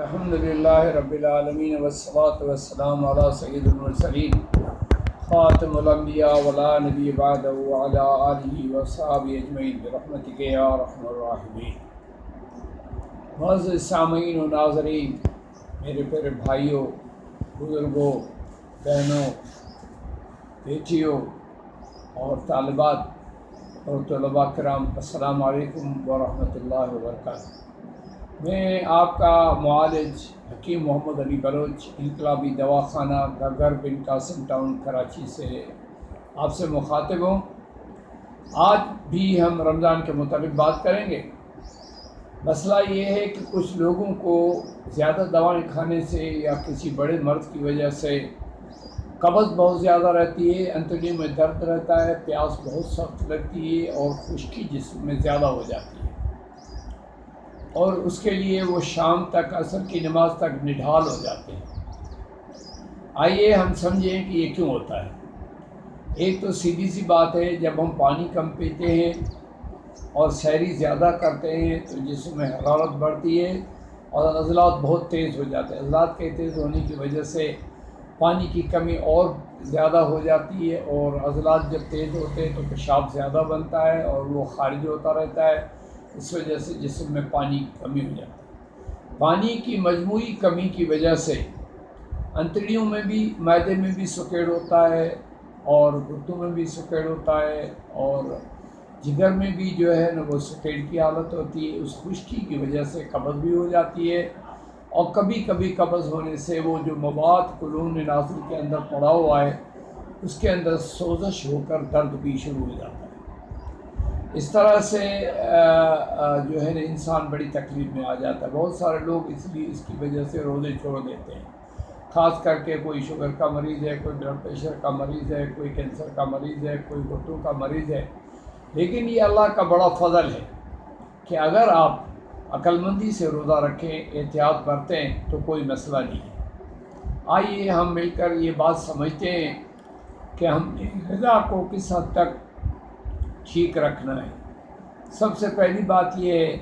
الحمدللہ رب العالمین والصلاة والسلام علی سید المرسلین خاتم الانبیاء ولا نبی بعدہ وعلی آلہ وصحبہ اجمعین برحمتک یا ارحم الراحمین۔ معزز سامعین و ناظرین، میرے پیارے بھائیوں، بزرگوں، بہنوں، بیٹیوں اور طالبات اور طلباء کرام، السلام علیکم ورحمۃ اللہ وبرکاتہ۔ میں آپ کا معالج حکیم محمد علی بلوچ، انقلابی دواخانہ گھگر بن قاسم ٹاؤن کراچی سے آپ سے مخاطب ہوں۔ آج بھی ہم رمضان کے متعلق بات کریں گے۔ مسئلہ یہ ہے کہ کچھ لوگوں کو زیادہ دوائیں کھانے سے یا کسی بڑے مرض کی وجہ سے قبض بہت زیادہ رہتی ہے، انتڑیوں میں درد رہتا ہے، پیاس بہت سخت لگتی ہے اور خشکی جسم میں زیادہ ہو جاتی ہے، اور اس کے لیے وہ شام تک عصر کی نماز تک نڈھال ہو جاتے ہیں۔ آئیے ہم سمجھیں کہ یہ کیوں ہوتا ہے۔ ایک تو سیدھی سی بات ہے، جب ہم پانی کم پیتے ہیں اور سحری زیادہ کرتے ہیں تو جسم میں حرارت بڑھتی ہے اور عضلات بہت تیز ہو جاتے ہیں۔ عضلات کے تیز ہونے کی وجہ سے پانی کی کمی اور زیادہ ہو جاتی ہے، اور عضلات جب تیز ہوتے ہیں تو پیشاب زیادہ بنتا ہے اور وہ خارج ہوتا رہتا ہے، اس وجہ سے جسم میں پانی کی کمی ہو جاتی ہے۔ پانی کی مجموعی کمی کی وجہ سے انتڑیوں میں بھی، معدے میں بھی سکیڑ ہوتا ہے، اور گردوں میں بھی سکیڑ ہوتا ہے، اور جگر میں بھی جو ہے نا وہ سکیڑ کی حالت ہوتی ہے۔ اس خشکی کی وجہ سے قبض بھی ہو جاتی ہے، اور کبھی کبھی قبض ہونے سے وہ جو مواد قولون ناظر کے اندر پڑا ہوا ہے اس کے اندر سوزش ہو کر درد بھی شروع ہو جاتا ہے۔ اس طرح سے جو ہے نا انسان بڑی تکلیف میں آ جاتا ہے۔ بہت سارے لوگ اس کی وجہ سے روزے چھوڑ دیتے ہیں، خاص کر کے کوئی شوگر کا مریض ہے، کوئی بلڈ پریشر کا مریض ہے، کوئی کینسر کا مریض ہے، کوئی گھٹنوں کا مریض ہے۔ لیکن یہ اللہ کا بڑا فضل ہے کہ اگر آپ عقل مندی سے روزہ رکھیں، احتیاط برتیں تو کوئی مسئلہ نہیں ہے۔ آئیے ہم مل کر یہ بات سمجھتے ہیں کہ ہم نے غذا کو کس حد تک ٹھیک رکھنا ہے۔ سب سے پہلی بات یہ ہے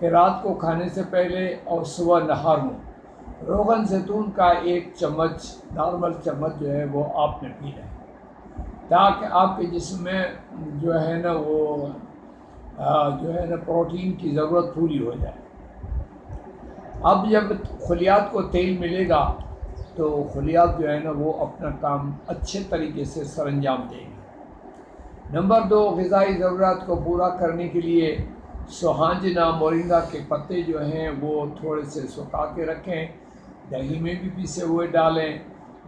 کہ رات کو کھانے سے پہلے اور صبح نہار میں روغن زیتون کا 1 چمچ، نارمل چمچ جو ہے وہ آپ نے پینا ہے، تاکہ آپ کے جسم میں جو ہے نا وہ پروٹین کی ضرورت پوری ہو جائے۔ اب جب خلیات کو تیل ملے گا تو خلیات جو ہے نا وہ اپنا کام اچھے طریقے سے سر انجام دیں گے۔ نمبر 2، غذائی ضروریات کو پورا کرنے کے لیے سوہانجنا مورنگا کے پتے جو ہیں وہ تھوڑے سے سکھا کے رکھیں، دہی میں بھی پیسے ہوئے ڈالیں،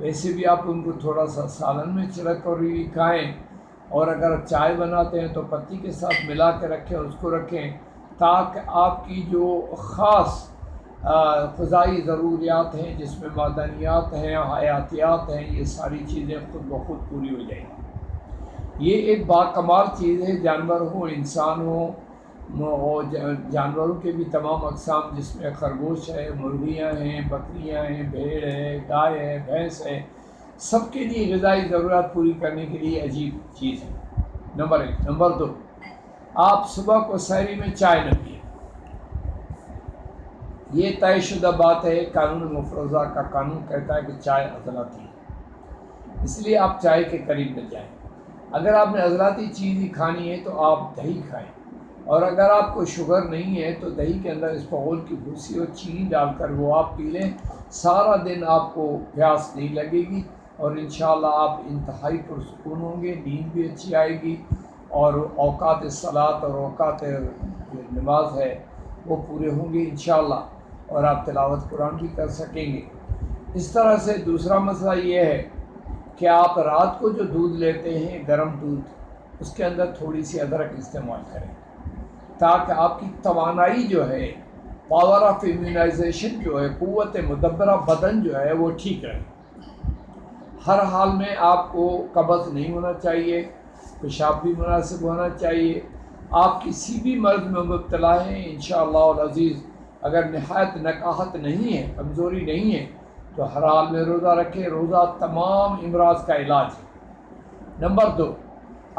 ویسے بھی آپ ان کو تھوڑا سا سالن میں چھڑک کر کھائیں، اور اگر چائے بناتے ہیں تو پتی کے ساتھ ملا کے رکھیں، اس کو رکھیں، تاکہ آپ کی جو خاص غذائی ضروریات ہیں جس میں معدنیات ہیں، حیاتیات ہیں، یہ ساری چیزیں خود بخود پوری ہو جائیں گی۔ یہ ایک باکمال چیز ہے، جانور ہوں، انسان ہوں، اور جانوروں کے بھی تمام اقسام، جس میں خرگوش ہے، مرغیاں ہیں، بکریاں ہیں، بھیڑ ہے، گائے ہے، بھینس ہے، سب کے لیے غذائی ضروریات پوری کرنے کے لیے عجیب چیز ہے۔ نمبر 1۔ نمبر 2، آپ صبح کو سحری میں چائے نہ پئیں۔ یہ طے شدہ بات ہے، قانون مفروضہ کا قانون کہتا ہے کہ چائے عضلاتی ہے، اس لیے آپ چائے کے قریب نہ جائیں۔ اگر آپ نے عضلاتی چیز ہی کھانی ہے تو آپ دہی کھائیں، اور اگر آپ کو شوگر نہیں ہے تو دہی کے اندر اسپغول کی بھوسی اور چینی ڈال کر وہ آپ پی لیں۔ سارا دن آپ کو پیاس نہیں لگے گی، اور انشاءاللہ آپ انتہائی پرسکون ہوں گے، نیند بھی اچھی آئے گی، اور اوقات صلاۃ اور اوقات نماز ہے وہ پورے ہوں گے انشاءاللہ، اور آپ تلاوت قرآن بھی کر سکیں گے۔ اس طرح سے دوسرا مسئلہ یہ ہے کہ آپ رات کو جو دودھ لیتے ہیں، گرم دودھ، اس کے اندر تھوڑی سی ادرک استعمال کریں، تاکہ آپ کی توانائی جو ہے، پاور آف امیونائزیشن جو ہے، قوت مدبرہ بدن جو ہے وہ ٹھیک رہے۔ ہر حال میں آپ کو قبض نہیں ہونا چاہیے، پیشاب بھی مناسب ہونا چاہیے۔ آپ کسی بھی مرض میں مبتلا ہیں انشاءاللہ العزیز، اگر نہایت نقاہت نہیں ہے، کمزوری نہیں ہے، تو ہر حال میں روزہ رکھیں۔ روزہ تمام امراض کا علاج ہے۔ نمبر 2،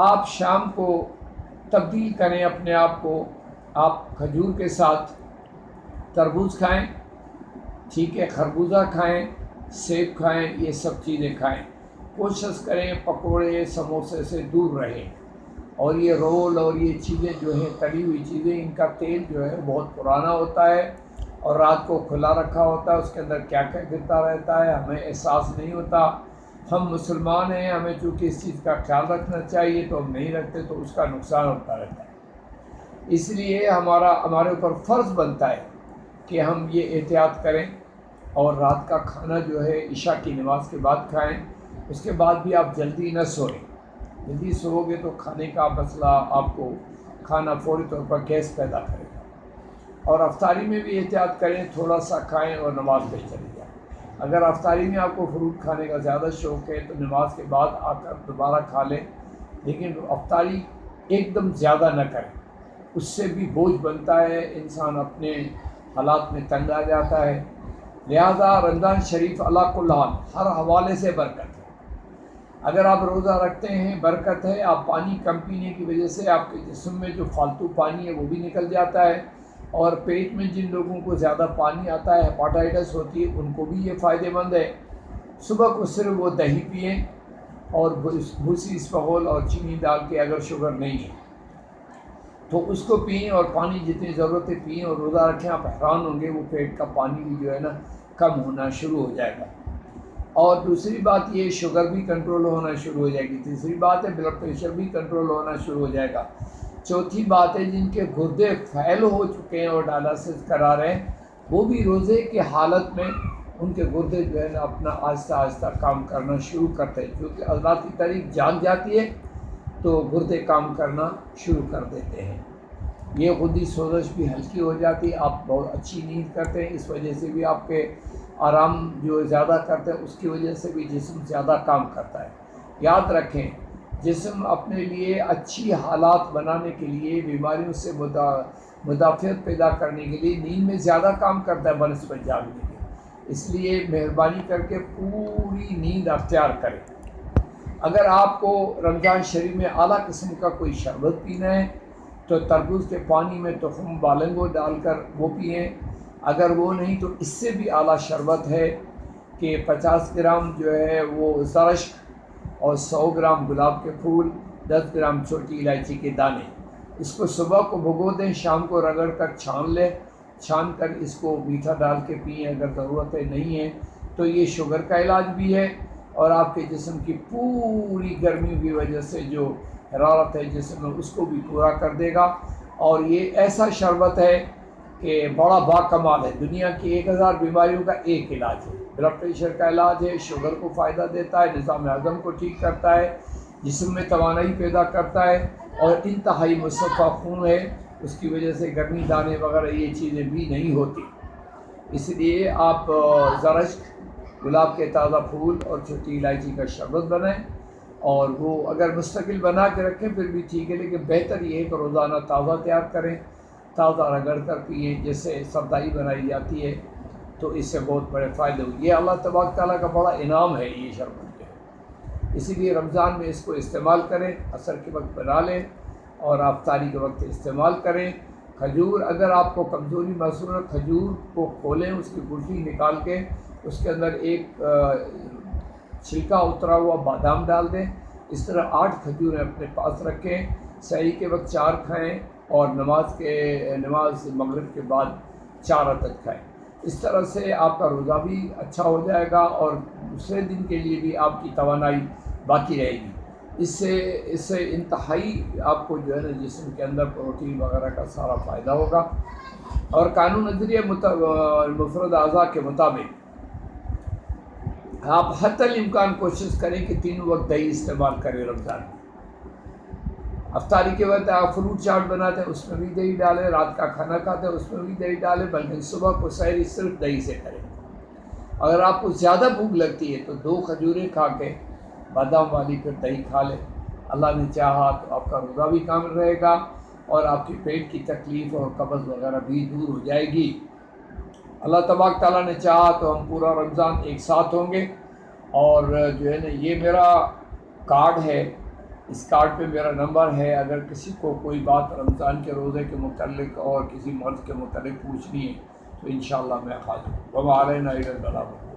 آپ شام کو تبدیل کریں اپنے آپ کو، آپ کھجور کے ساتھ تربوز کھائیں، ٹھیک ہے، خربوزہ کھائیں، سیب کھائیں، یہ سب چیزیں کھائیں۔ کوشش کریں پکوڑے سموسے سے دور رہیں، اور یہ رول اور یہ چیزیں جو ہیں تلی ہوئی چیزیں، ان کا تیل جو ہے بہت پرانا ہوتا ہے اور رات کو کھلا رکھا ہوتا ہے، اس کے اندر کیا کیا گرتا رہتا ہے ہمیں احساس نہیں ہوتا۔ ہم مسلمان ہیں، ہمیں چونکہ اس چیز کا خیال رکھنا چاہیے تو ہم نہیں رکھتے، تو اس کا نقصان ہوتا رہتا ہے۔ اس لیے ہمارے اوپر فرض بنتا ہے کہ ہم یہ احتیاط کریں، اور رات کا کھانا جو ہے عشاء کی نماز کے بعد کھائیں۔ اس کے بعد بھی آپ جلدی نہ سوئیں، جلدی سو گے تو کھانے کا مسئلہ، آپ کو کھانا فوری طور پر گیس پیدا کرے گا۔ اور افطاری میں بھی احتیاط کریں، تھوڑا سا کھائیں اور نماز پہ چلے جائیں۔ اگر افطاری میں آپ کو فروٹ کھانے کا زیادہ شوق ہے تو نماز کے بعد آ کر دوبارہ کھا لیں، لیکن افطاری ایک دم زیادہ نہ کریں، اس سے بھی بوجھ بنتا ہے، انسان اپنے حالات میں تنگ آ جاتا ہے۔ لہذا رمضان شریف اللہ کل حال ہر حوالے سے برکت ہے۔ اگر آپ روزہ رکھتے ہیں برکت ہے، آپ پانی کم پینے کی وجہ سے آپ کے جسم میں جو فالتو پانی ہے وہ بھی نکل جاتا ہے، اور پیٹ میں جن لوگوں کو زیادہ پانی آتا ہے، ہیپاٹائٹس ہوتی ہے، ان کو بھی یہ فائدہ مند ہے۔ صبح کو صرف وہ دہی پئیں، اور بھوسی اسپغول اور چینی ڈال کے، اگر شوگر نہیں ہے تو اس کو پئیں، اور پانی جتنی ضرورت ہے پئیں، اور روزہ رکھیں۔ آپ حیران ہوں گے وہ پیٹ کا پانی بھی جو ہے نا کم ہونا شروع ہو جائے گا۔ اور دوسری بات یہ، شوگر بھی کنٹرول ہونا شروع ہو جائے گی۔ تیسری بات ہے بلڈ پریشر بھی کنٹرول ہونا شروع ہو جائے گا۔ چوتھی بات ہے جن کے گردے فیل ہو چکے ہیں اور ڈائلسس کرا رہے ہیں، وہ بھی روزے کی حالت میں ان کے گردے جو ہے نا اپنا آہستہ آہستہ کام کرنا شروع کرتے ہیں، کیونکہ اللہ کی تاریخ جاگ جاتی ہے تو گردے کام کرنا شروع کر دیتے ہیں۔ یہ خودی سوزش بھی ہلکی ہو جاتی ہے، آپ بہت اچھی نیند کرتے ہیں، اس وجہ سے بھی آپ کے آرام جو زیادہ کرتے ہیں، اس کی وجہ سے بھی جسم زیادہ کام کرتا ہے۔ یاد رکھیں، جسم اپنے لیے اچھی حالات بنانے کے لیے، بیماریوں سے مدافعت پیدا کرنے کے لیے نیند میں زیادہ کام کرتا ہے بنسبت جاگنے کے۔ اس لیے مہربانی کر کے پوری نیند اختیار کریں۔ اگر آپ کو رمضان شریف میں اعلیٰ قسم کا کوئی شربت پینا ہے تو تربوز کے پانی میں تخم بالنگو ڈال کر وہ پئیں۔ اگر وہ نہیں تو اس سے بھی اعلیٰ شربت ہے کہ 50 گرام جو ہے وہ زرشک، اور 100 گرام گلاب کے پھول، 10 گرام چھوٹی الائچی کے دانے، اس کو صبح کو بھگو دیں، شام کو رگڑ کر چھان لیں، چھان کر اس کو میٹھا ڈال کے پئیں اگر ضرورت ہے۔ نہیں ہے تو یہ شوگر کا علاج بھی ہے، اور آپ کے جسم کی پوری گرمی کی وجہ سے جو حرارت ہے جسم میں اس کو بھی پورا کر دے گا۔ اور یہ ایسا شربت ہے کہ بڑا باکمال ہے، دنیا کی 1000 بیماریوں کا ایک علاج ہے۔ بلڈ پریشر کا علاج ہے، شوگر کو فائدہ دیتا ہے، نظام ہضم کو ٹھیک کرتا ہے، جسم میں توانائی پیدا کرتا ہے، اور انتہائی مصفہ خون ہے، اس کی وجہ سے گرمی دانے وغیرہ یہ چیزیں بھی نہیں ہوتی۔ اس لیے آپ زرشک، گلاب کے تازہ پھول اور چھوٹی الائچی کا شربت بنائیں، اور وہ اگر مستقل بنا کے رکھیں پھر بھی ٹھیک ہے، لیکن بہتر یہ ہے کہ روزانہ تازہ تیار کریں، تازہ رگڑ کر پئیں، جس سے سردائی بنائی جاتی ہے، تو اس سے بہت بڑے فائدے ہوئے۔ یہ اللہ تبارک تعالیٰ کا بڑا انعام ہے یہ شربت جو ہے، اسی لیے رمضان میں اس کو استعمال کریں، عصر کے وقت بنا لیں اور افطاری کے وقت استعمال کریں۔ کھجور، اگر آپ کو کمزوری محسوس ہے، کھجور کو کھولیں، اس کی گٹھلی نکال کے اس کے اندر ایک چھلکا اترا ہوا بادام ڈال دیں، اس طرح 8 کھجوریں اپنے پاس رکھیں، سحری کے وقت 4 کھائیں، اور نماز مغرب کے بعد 4 عدد کھائیں۔ اس طرح سے آپ کا روزہ بھی اچھا ہو جائے گا، اور دوسرے دن کے لیے بھی آپ کی توانائی باقی رہے گی۔ اس سے انتہائی آپ کو جو ہے نا جسم کے اندر پروٹین وغیرہ کا سارا فائدہ ہوگا۔ اور قانون نظریہ مفرد اعضاء کے مطابق آپ حتی الامکان کوشش کریں کہ 3 وقت دہی استعمال کریں رمضان میں۔ افطاری کے وقت آپ فروٹ چاٹ بناتے ہیں، اس میں بھی دہی ڈالیں، رات کا کھانا کھاتے ہیں اس میں بھی دہی ڈالیں، بلکہ صبح کو سحری صرف دہی سے کریں۔ اگر آپ کو زیادہ بھوک لگتی ہے تو 2 کھجوریں کھا کے بادام والی پھر دہی کھا لیں، اللہ نے چاہا تو آپ کا روزہ بھی کامل رہے گا، اور آپ کی پیٹ کی تکلیف اور قبض وغیرہ بھی دور ہو جائے گی۔ اللہ تبارک تعالیٰ نے چاہا تو ہم پورا رمضان ایک ساتھ ہوں گے، اور جو ہے نا یہ میرا کارڈ ہے، اس کارڈ پہ میرا نمبر ہے، اگر کسی کو کوئی بات رمضان کے روزے کے متعلق اور کسی مرض کے متعلق پوچھنی ہے تو انشاءاللہ میں حاضر ہوں۔ وما علینا الا البلاغ۔